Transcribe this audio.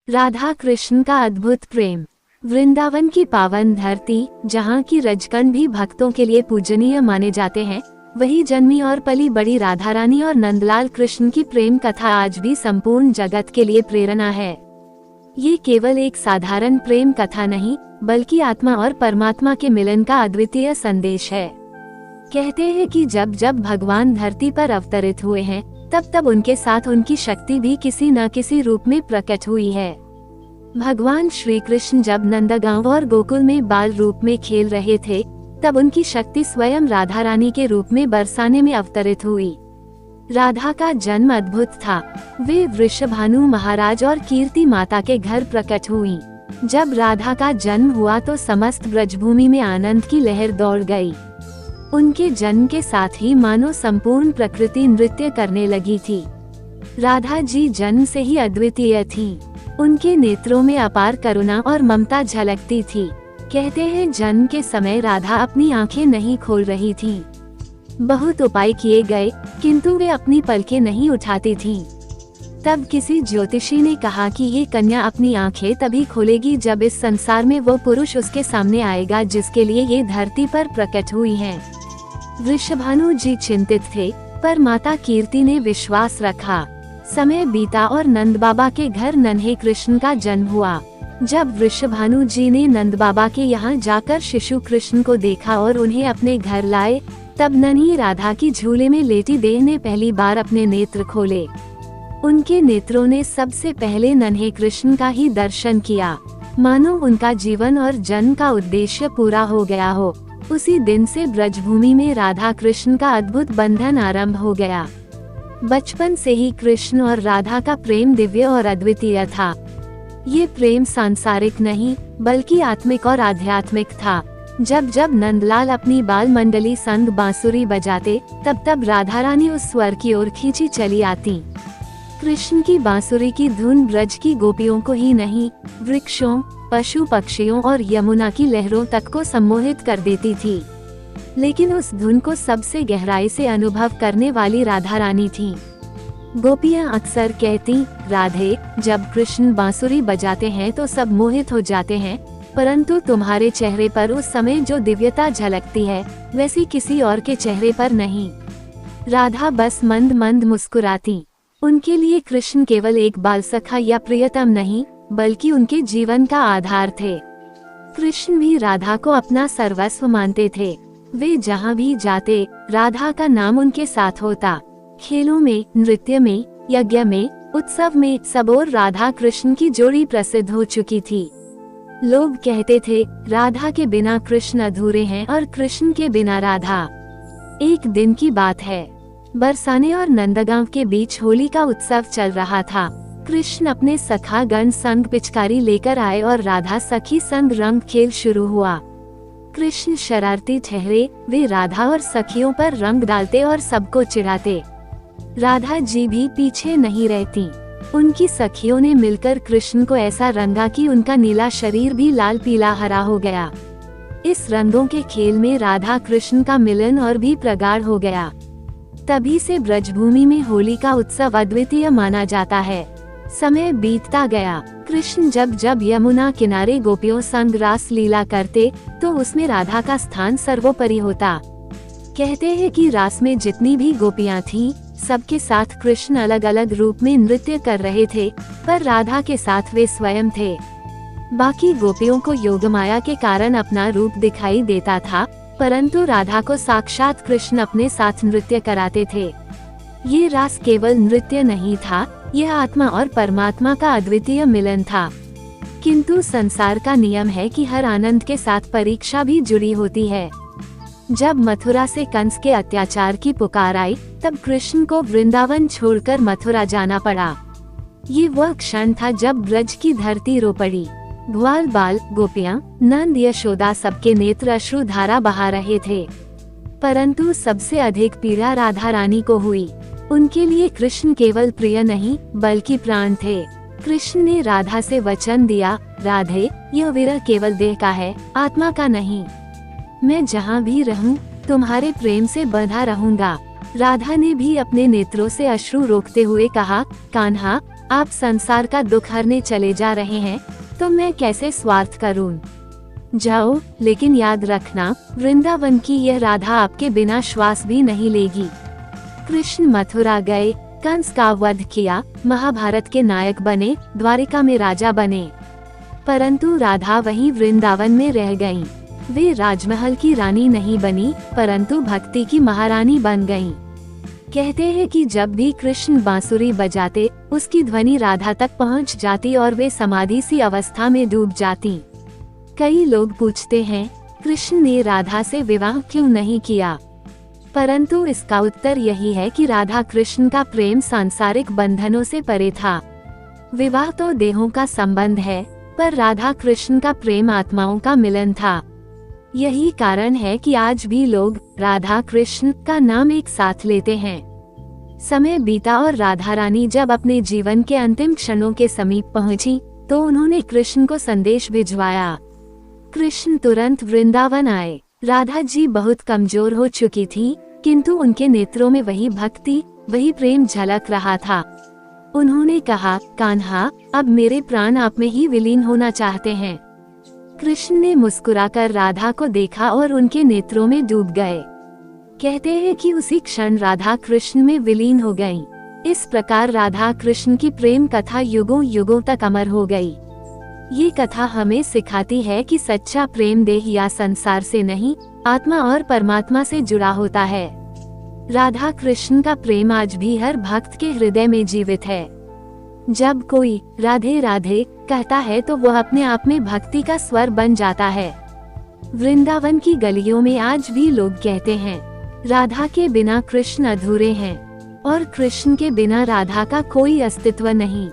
राधा कृष्ण का अद्भुत प्रेम। वृंदावन की पावन धरती, जहाँ की रजकंड भी भक्तों के लिए पूजनीय माने जाते हैं, वही जन्मी और पली बड़ी राधा रानी और नंदलाल कृष्ण की प्रेम कथा आज भी संपूर्ण जगत के लिए प्रेरणा है। ये केवल एक साधारण प्रेम कथा नहीं, बल्कि आत्मा और परमात्मा के मिलन का अद्वितीय संदेश है। कहते हैं कि जब जब भगवान धरती पर अवतरित हुए हैं, तब तब उनके साथ उनकी शक्ति भी किसी न किसी रूप में प्रकट हुई है। भगवान श्री कृष्ण जब नंदगांव और गोकुल में बाल रूप में खेल रहे थे, तब उनकी शक्ति स्वयं राधा रानी के रूप में बरसाने में अवतरित हुई। राधा का जन्म अद्भुत था। वे वृषभानु महाराज और कीर्ति माता के घर प्रकट हुई। जब राधा का जन्म हुआ तो समस्त ब्रजभूमि में आनंद की लहर दौड़ गई। उनके जन्म के साथ ही मानो संपूर्ण प्रकृति नृत्य करने लगी थी। राधा जी जन्म से ही अद्वितीय थी। उनके नेत्रों में अपार करुणा और ममता झलकती थी। कहते हैं जन्म के समय राधा अपनी आंखें नहीं खोल रही थी। बहुत उपाय किए गए, किंतु वे अपनी पलकें नहीं उठाती थीं। तब किसी ज्योतिषी ने कहा कि ये कन्या अपनी आंखें तभी खोलेगी जब इस संसार में वो पुरुष उसके सामने आएगा जिसके लिए ये धरती पर प्रकट हुई है। वृषभानु जी चिंतित थे, पर माता कीर्ति ने विश्वास रखा। समय बीता और नंद बाबा के घर नन्हे कृष्ण का जन्म हुआ। जब वृषभानु जी ने नंद बाबा के यहाँ जाकर शिशु कृष्ण को देखा और उन्हें अपने घर लाए, तब नन्ही राधा की झूले में लेटी देह ने पहली बार अपने नेत्र खोले। उनके नेत्रों ने सबसे पहले नन्हे कृष्ण का ही दर्शन किया, मानो उनका जीवन और जन्म का उद्देश्य पूरा हो गया हो। उसी दिन से ब्रजभूमि में राधा कृष्ण का अद्भुत बंधन आरंभ हो गया। बचपन से ही कृष्ण और राधा का प्रेम दिव्य और अद्वितीय था। ये प्रेम सांसारिक नहीं, बल्कि आत्मिक और आध्यात्मिक था। जब जब नंदलाल अपनी बाल मंडली संग बांसुरी बजाते, तब तब राधा रानी उस स्वर की ओर खींची चली आती। कृष्ण की बांसुरी की धुन ब्रज की गोपियों को ही नहीं, वृक्षों, पशु पक्षियों और यमुना की लहरों तक को सम्मोहित कर देती थी। लेकिन उस धुन को सबसे गहराई से अनुभव करने वाली राधा रानी थी। गोपियां अक्सर कहती, राधे, जब कृष्ण बांसुरी बजाते हैं तो सब मोहित हो जाते हैं, परंतु तुम्हारे चेहरे पर उस समय जो दिव्यता झलकती है, वैसी किसी और के चेहरे पर नहीं। राधा बस मंद मंद मुस्कुराती। उनके लिए कृष्ण केवल एक बाल सखा या प्रियतम नहीं, बल्कि उनके जीवन का आधार थे। कृष्ण भी राधा को अपना सर्वस्व मानते थे। वे जहाँ भी जाते, राधा का नाम उनके साथ होता। खेलों में, नृत्य में, यज्ञ में, उत्सव में, सब ओर राधा कृष्ण की जोड़ी प्रसिद्ध हो चुकी थी। लोग कहते थे, राधा के बिना कृष्ण अधूरे हैं और कृष्ण के बिना राधा। एक दिन की बात है, बरसाने और नंदगांव के बीच होली का उत्सव चल रहा था। कृष्ण अपने सखा गण संग पिचकारी लेकर आए और राधा सखी संग रंग खेल शुरू हुआ। कृष्ण शरारती ठहरे, वे राधा और सखियों पर रंग डालते और सबको चिढ़ाते। राधा जी भी पीछे नहीं रहती। उनकी सखियों ने मिलकर कृष्ण को ऐसा रंगा कि उनका नीला शरीर भी लाल पीला हरा हो गया। इस रंगों के खेल में राधा कृष्ण का मिलन और भी प्रगाढ़ हो गया। तभी से ब्रजभूमि में होली का उत्सव अद्वितीय माना जाता है। समय बीतता गया। कृष्ण जब जब यमुना किनारे गोपियों संग रास लीला करते, तो उसमें राधा का स्थान सर्वोपरि होता। कहते हैं कि रास में जितनी भी गोपियां थीं, सबके साथ कृष्ण अलग अलग रूप में नृत्य कर रहे थे, पर राधा के साथ वे स्वयं थे। बाकी गोपियों को योगमाया के कारण अपना रूप दिखाई देता था, परंतु राधा को साक्षात कृष्ण अपने साथ नृत्य कराते थे। ये रास केवल नृत्य नहीं था, यह आत्मा और परमात्मा का अद्वितीय मिलन था। किंतु संसार का नियम है कि हर आनंद के साथ परीक्षा भी जुड़ी होती है। जब मथुरा से कंस के अत्याचार की पुकार आई, तब कृष्ण को वृंदावन छोड़कर मथुरा जाना पड़ा। ये वह क्षण था जब ब्रज की धरती रो पड़ी। ग्वाल बाल, गोपियां, नंद, यशोदा सबके नेत्र अश्रु धारा बहा रहे थे। परंतु सबसे अधिक पीड़ा राधा रानी को हुई। उनके लिए कृष्ण केवल प्रिय नहीं, बल्कि प्राण थे। कृष्ण ने राधा से वचन दिया, राधे, यह विरह केवल देह का है, आत्मा का नहीं। मैं जहाँ भी रहूं, तुम्हारे प्रेम से बंधा रहूंगा। राधा ने भी अपने नेत्रों से अश्रु रोकते हुए कहा, कान्हा, आप संसार का दुख हरने चले जा रहे हैं, तो मैं कैसे स्वार्थ करूं? जाओ, लेकिन याद रखना, वृंदावन की यह राधा आपके बिना श्वास भी नहीं लेगी। कृष्ण मथुरा गए, कंस का वध किया, महाभारत के नायक बने, द्वारिका में राजा बने, परंतु राधा वहीं वृंदावन में रह गईं। वे राजमहल की रानी नहीं बनी, परंतु भक्ति की महारानी बन गईं। कहते हैं कि जब भी कृष्ण बांसुरी बजाते, उसकी ध्वनि राधा तक पहुंच जाती और वे समाधि सी अवस्था में डूब जाती। कई लोग पूछते हैं, कृष्ण ने राधा से विवाह क्यों नहीं किया? परंतु इसका उत्तर यही है कि राधा कृष्ण का प्रेम सांसारिक बंधनों से परे था। विवाह तो देहों का संबंध है, पर राधा कृष्ण का प्रेम आत्माओं का मिलन था। यही कारण है कि आज भी लोग राधा कृष्ण का नाम एक साथ लेते हैं। समय बीता और राधा रानी जब अपने जीवन के अंतिम क्षणों के समीप पहुंची, तो उन्होंने कृष्ण को संदेश भिजवाया। कृष्ण तुरंत वृंदावन आए। राधा जी बहुत कमजोर हो चुकी थी, किंतु उनके नेत्रों में वही भक्ति, वही प्रेम झलक रहा था। उन्होंने कहा, कान्हा, अब मेरे प्राण आप में ही विलीन होना चाहते हैं। कृष्ण ने मुस्कुराकर राधा को देखा और उनके नेत्रों में डूब गए। कहते हैं कि उसी क्षण राधा कृष्ण में विलीन हो गईं। इस प्रकार राधा कृष्ण की प्रेम कथा युगों युगों तक अमर हो गई। ये कथा हमें सिखाती है कि सच्चा प्रेम देह या संसार से नहीं, आत्मा और परमात्मा से जुड़ा होता है। राधा कृष्ण का प्रेम आज भी हर भक्त के हृदय में जीवित है। जब कोई राधे राधे कहता है तो वह अपने आप में भक्ति का स्वर बन जाता है। वृंदावन की गलियों में आज भी लोग कहते हैं, राधा के बिना कृष्ण अधूरे हैं और कृष्ण के बिना राधा का कोई अस्तित्व नहीं।